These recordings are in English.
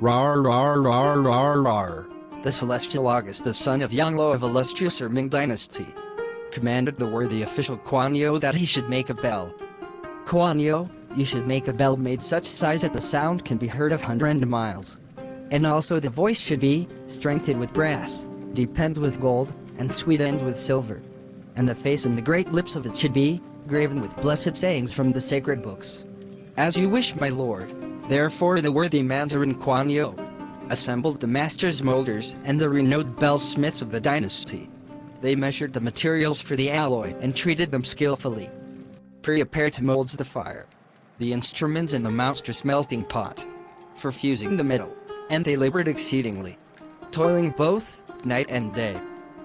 Rar rar rar rar rar. The celestial August, the son of Yanglo of illustrious Ming dynasty, commanded the worthy official Kuan Yin that he should make a bell. Kuan Yin, you should make a bell made such size that the sound can be heard of 100 miles. And also the voice should be strengthened with brass, deepend with gold, and sweetened with silver. And the face and the great lips of it should be graven with blessed sayings from the sacred books. As you wish, my lord. Therefore the worthy Mandarin Kuan Yin assembled the masters molders and the renowned bell-smiths of the dynasty. They measured the materials for the alloy and treated them skillfully. Prepared to mold the fire, the instruments and the monstrous melting pot, for fusing the metal, and they labored exceedingly, toiling both night and day,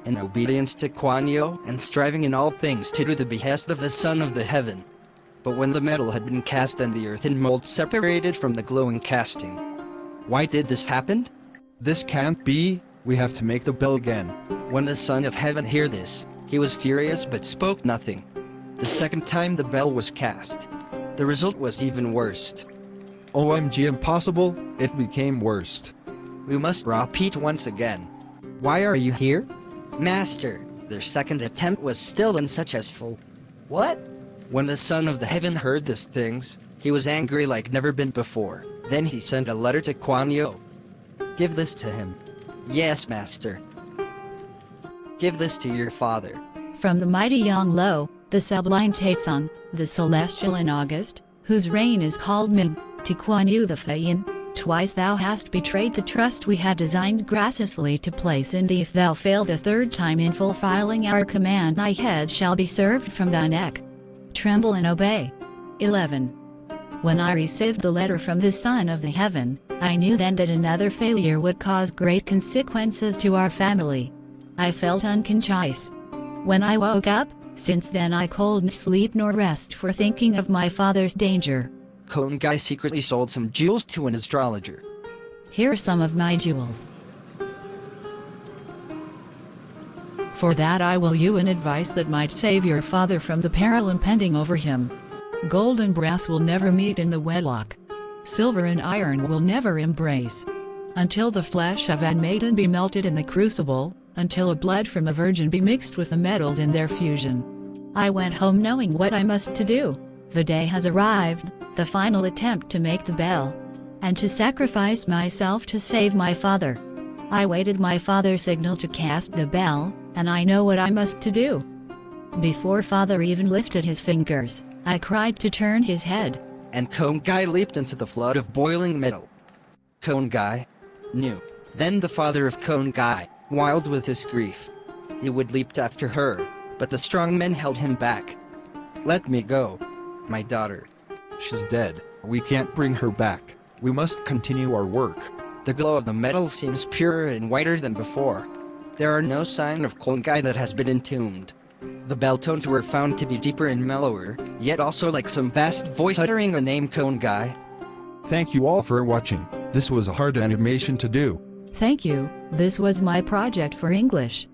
in obedience to Kuan Yin and striving in all things to do the behest of the Son of the Heaven. But when the metal had been cast and the earthen mold separated from the glowing casting, why did this happen? This can't be. We have to make the bell again. When the Son of Heaven heard this, he was furious but spoke nothing. The second time the bell was cast, the result was even worse. OMG, impossible, it became worst. We must repeat once again. Why are you here? Master, their second attempt was still unsuccessful. What? When the Son of the Heaven heard these things, he was angry like never been before. Then he sent a letter to Kuan Yin. Give this to him. Yes, master. Give this to your father. From the mighty Yanglo, the sublime Taitsung, the celestial in August, whose reign is called Ming, to Kuan Yin the Feiyin, twice thou hast betrayed the trust we had designed graciously to place in thee. If thou fail the third time in fulfilling our command, thy head shall be served from thy neck. Tremble and obey. 11. When I received the letter from the Son of the Heaven, I knew then that another failure would cause great consequences to our family. I felt unconscious. When I woke up, since then I could sleep nor rest for thinking of my father's danger. Kuan Yin secretly sold some jewels to an astrologer. Here are some of my jewels. For that I will you an advice that might save your father from the peril impending over him. Gold and brass will never meet in the wedlock. Silver and iron will never embrace. Until the flesh of a maiden be melted in the crucible, until a blood from a virgin be mixed with the metals in their fusion. I went home knowing what I must to do. The day has arrived, the final attempt to make the bell, and to sacrifice myself to save my father. I waited my father's signal to cast the bell, and I know what I must to do. Before father even lifted his fingers, I cried to turn his head. And Kuan Yin leaped into the flood of boiling metal. Kuan Yin knew. Then the father of Kuan Yin, wild with his grief, he would leap after her, but the strong men held him back. Let me go, my daughter. She's dead. We can't bring her back. We must continue our work. The glow of the metal seems purer and whiter than before. There are no sign of Kuan Yin that has been entombed. The bell tones were found to be deeper and mellower, yet also like some vast voice uttering the name Kuan Yin. Thank you all for watching. This was a hard animation to do. Thank you, this was my project for English.